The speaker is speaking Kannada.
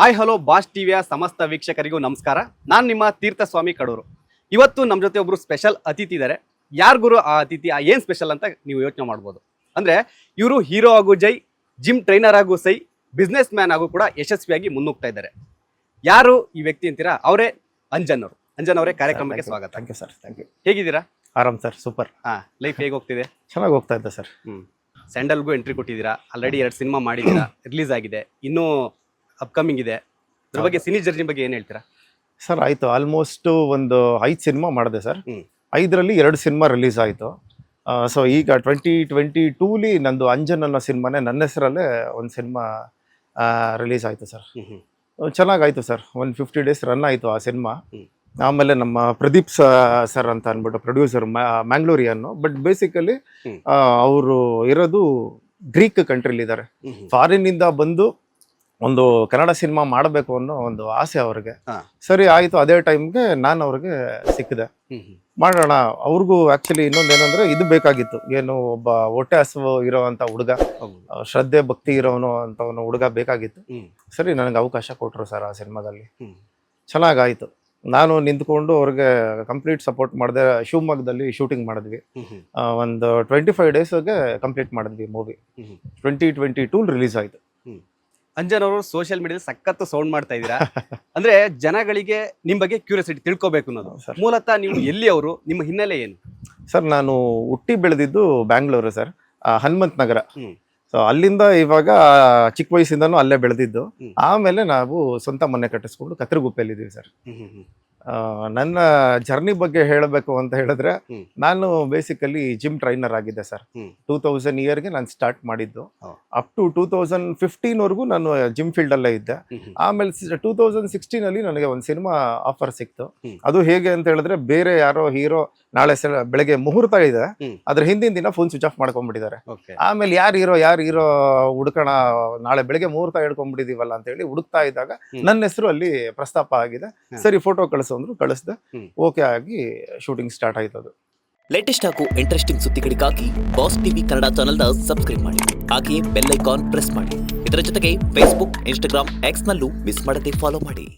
ಹಾಯ್ ಹಲೋ ಬಾಸ್ ಟಿವಿಯ ಸಮಸ್ತ ವೀಕ್ಷಕರಿಗೂ ನಮಸ್ಕಾರ. ನಾನು ನಿಮ್ಮ ತೀರ್ಥಸ್ವಾಮಿ ಕಡೂರು. ಇವತ್ತು ನಮ್ಮ ಜೊತೆ ಒಬ್ರು ಸ್ಪೆಷಲ್ ಅತಿಥಿ ಇದ್ದಾರೆ. ಯಾರು ಗುರು ಆ ಅತಿಥಿ, ಏನು ಸ್ಪೆಷಲ್ ಅಂತ ನೀವು ಯೋಚನೆ ಮಾಡ್ಬೋದು. ಅಂದರೆ ಇವರು ಹೀರೋ ಆಗು ಜೈ, ಜಿಮ್ ಟ್ರೈನರ್ ಆಗು ಸೈ, ಬಿಸ್ನೆಸ್ ಮ್ಯಾನ್ ಆಗು ಕೂಡ ಯಶಸ್ವಿಯಾಗಿ ಮುನ್ನುಗ್ತಾ ಇದ್ದಾರೆ. ಯಾರು ಈ ವ್ಯಕ್ತಿ ಅಂತೀರಾ? ಅವರೇ ಅಂಜನ್ ಅವರು. ಅಂಜನ್ ಅವರೇ, ಕಾರ್ಯಕ್ರಮಕ್ಕೆ ಸ್ವಾಗತ. Thank you sir. Thank you. ಹೇಗಿದ್ದೀರಾ? ಆರಾಮ್ ಸರ್, ಸೂಪರ್. ಲೈಫ್ ಹೇಗೆ ಹೋಗ್ತಿದೆ? ಚೆನ್ನಾಗಿ ಹೋಗ್ತಾ ಇದ್ದೆ ಸರ್. ಸ್ಯಾಂಡಲ್ಗೂ ಎಂಟ್ರಿ ಕೊಟ್ಟಿದ್ದೀರಾ, ಆಲ್ರೆಡಿ 2 ಸಿನಿಮಾ ಮಾಡಿದ್ದೀರಾ, ರಿಲೀಸ್ ಆಗಿದೆ, ಇನ್ನೂ ಅಪ್ಕಮಿಂಗ್ ಇದೆ. ಅದ್ರ ಬಗ್ಗೆ ಸಿನಿ ಜರ್ನಿ ಬಗ್ಗೆ ಏನು ಹೇಳ್ತೀರಾ? ಸರ್ ಆಯಿತು, ಆಲ್ಮೋಸ್ಟ್ ಒಂದು 5 ಸಿನಿಮಾ ಮಾಡಿದೆ ಸರ್. 5ರಲ್ಲಿ 2 ಸಿನಿಮಾ ರಿಲೀಸ್ ಆಯಿತು. ಸೊ ಈಗ 2022ಲಿ ನಂದು ಅಂಜನ್ ಅನ್ನೋ ಸಿನಿಮಾನೇ ನನ್ನ ಹೆಸರಲ್ಲೇ ಒಂದು ಸಿನಿಮಾ ರಿಲೀಸ್ ಆಯಿತು ಸರ್. ಚೆನ್ನಾಗಾಯಿತು ಸರ್. 150 ಡೇಸ್ ರನ್ ಆಯಿತು ಆ ಸಿನಿಮಾ. ಆಮೇಲೆ ನಮ್ಮ ಪ್ರದೀಪ್ ಸರ್ ಅಂತ ಅಂದ್ಬಿಟ್ಟು ಪ್ರೊಡ್ಯೂಸರ್, ಮ್ಯಾಂಗ್ಳೂರಿಯನ್ನು, ಬಟ್ ಬೇಸಿಕಲಿ ಅವರು ಇರೋದು ಗ್ರೀಕ್ ಕಂಟ್ರಿಲಿದ್ದಾರೆ. ಫಾರಿನ್ನಿಂದ ಬಂದು ಒಂದು ಕನ್ನಡ ಸಿನಿಮಾ ಮಾಡಬೇಕು ಅನ್ನೋ ಒಂದು ಆಸೆ ಅವ್ರಿಗೆ. ಸರಿ ಆಯಿತು, ಅದೇ ಟೈಮ್ಗೆ ನಾನು ಅವ್ರಿಗೆ ಸಿಕ್ಕಿದೆ. ಮಾಡೋಣ. ಅವ್ರಿಗೂ ಆ್ಯಕ್ಚುಲಿ ಇನ್ನೊಂದೇನೆಂದರೆ ಇದು ಬೇಕಾಗಿತ್ತು, ಏನು ಒಬ್ಬ ಹೊಟ್ಟೆ ಹಸುವು ಇರೋ ಅಂಥ ಹುಡುಗ, ಶ್ರದ್ಧೆ ಭಕ್ತಿ ಇರೋನು ಅಂತ ಹುಡುಗ ಬೇಕಾಗಿತ್ತು. ಸರಿ, ನನಗೆ ಅವಕಾಶ ಕೊಟ್ಟರು ಸರ್ ಆ ಸಿನಿಮಾದಲ್ಲಿ. ಚೆನ್ನಾಗಾಯಿತು. ನಾನು ನಿಂತ್ಕೊಂಡು ಅವ್ರಿಗೆ ಕಂಪ್ಲೀಟ್ ಸಪೋರ್ಟ್ ಮಾಡಿದೆ. ಶಿವಮೊಗ್ಗದಲ್ಲಿ ಶೂಟಿಂಗ್ ಮಾಡಿದ್ವಿ. ಒಂದು 25 ಡೇಸ್ಗೆ ಕಂಪ್ಲೀಟ್ ಮಾಡಿದ್ವಿ ಮೂವಿ. 2022 ರಿಲೀಸ್ ಆಯಿತು. ಅಂಜನ್ ಅವರು ಸೋಷಿಯಲ್ ಮೀಡಿಯಾದಲ್ಲಿ ಸಖತ್ತು ಸೌಂಡ್ ಮಾಡ್ತಾ ಇದ್ದೀರಾ. ಅಂದ್ರೆ ಜನಗಳಿಗೆ ನಿಮ್ಮ ಬಗ್ಗೆ ಕ್ಯೂರಿಯಾಸಿಟಿ ತಿಳ್ಕೊಬೇಕು ಅನ್ನೋದು. ಮೂಲತಃ ನೀವು ಎಲ್ಲಿ ಅವರು, ನಿಮ್ಮ ಹಿನ್ನೆಲೆ ಏನು? ಸರ್ ನಾನು ಹುಟ್ಟಿ ಬೆಳೆದಿದ್ದು ಬ್ಯಾಂಗ್ಳೂರು ಸರ್, ಹನುಮಂತ ನಗರ. ಸೊ ಅಲ್ಲಿಂದ ಇವಾಗ ಚಿಕ್ಕ ವಯಸ್ಸಿಂದನೂ ಅಲ್ಲೇ ಬೆಳೆದಿದ್ದು. ಆಮೇಲೆ ನಾವು ಸ್ವಂತ ಮನೆ ಕಟ್ಟಿಸ್ಕೊಂಡು ಕತ್ತರಗುಪ್ಪೆಯಲ್ಲಿದ್ದೀವಿ ಸರ್. ನನ್ನ ಜರ್ನಿ ಬಗ್ಗೆ ಹೇಳಬೇಕು ಅಂತ ಹೇಳಿದ್ರೆ, ನಾನು ಬೇಸಿಕಲಿ ಜಿಮ್ ಟ್ರೈನರ್ ಆಗಿದ್ದೆ ಸರ್. 2000 ಇಯರ್ಗೆ ನಾನು ಸ್ಟಾರ್ಟ್ ಮಾಡಿದ್ದು. ಅಪ್ ಟು 2015ವರೆಗೂ ನಾನು ಜಿಮ್ ಫೀಲ್ಡಲ್ಲೇ ಇದ್ದೆ. ಆಮೇಲೆ 2016ಅಲ್ಲಿ ನನಗೆ ಒಂದು ಸಿನಿಮಾ ಆಫರ್ ಸಿಕ್ತು. ಅದು ಹೇಗೆ ಅಂತ ಹೇಳಿದ್ರೆ, ಬೇರೆ ಯಾರೋ ಹೀರೋ ನಾಳೆ ಬೆಳಗ್ಗೆ ಮುಹೂರ್ತ ಇದೆ, ಅದ್ರ ಹಿಂದಿನ ದಿನ ಫೋನ್ ಸ್ವಿಚ್ ಆಫ್ ಮಾಡ್ಕೊಂಡ್ಬಿಟ್ಟಿದ್ದಾರೆ. ಆಮೇಲೆ ಯಾರು ಹೀರೋ ಹುಡುಕೋಣ, ನಾಳೆ ಬೆಳಗ್ಗೆ ಮುಹೂರ್ತ ಹಿಡ್ಕೊಂಡ್ಬಿಟ್ಟಿದೀವಲ್ಲ ಅಂತ ಹೇಳಿ ಹುಡುಕ್ತಾ ಇದ್ದಾಗ ನನ್ನ ಹೆಸರು ಅಲ್ಲಿ ಪ್ರಸ್ತಾಪ ಆಗಿದೆ. ಸರಿ, ಫೋಟೋ ಕಳಿಸೋಂದ್ರು, ಕಳಿಸ್ದೆ. ಓಕೆ ಆಗಿ ಶೂಟಿಂಗ್ ಸ್ಟಾರ್ಟ್ ಆಯ್ತದು. ಲೇಟೆಸ್ಟ್ ಹಾಗೂ ಇಂಟ್ರೆಸ್ಟಿಂಗ್ ಸುದ್ದಿಗಳಿಗಾಗಿ ಬಾಸ್ ಟಿವಿ ಕನ್ನಡ ಚಾನೆಲ್ನ ಸಬ್ಸ್ಕ್ರೈಬ್ ಮಾಡಿ. ಹಾಗೆಯೇ ಬೆಲ್ ಐಕಾನ್ ಪ್ರೆಸ್ ಮಾಡಿ. ಇದರ ಜೊತೆಗೆ ಫೇಸ್ಬುಕ್, ಇನ್ಸ್ಟಾಗ್ರಾಮ್, ಎಕ್ಸ್ ನಲ್ಲೂ ಮಿಸ್ ಮಾಡದೆ ಫಾಲೋ ಮಾಡಿ.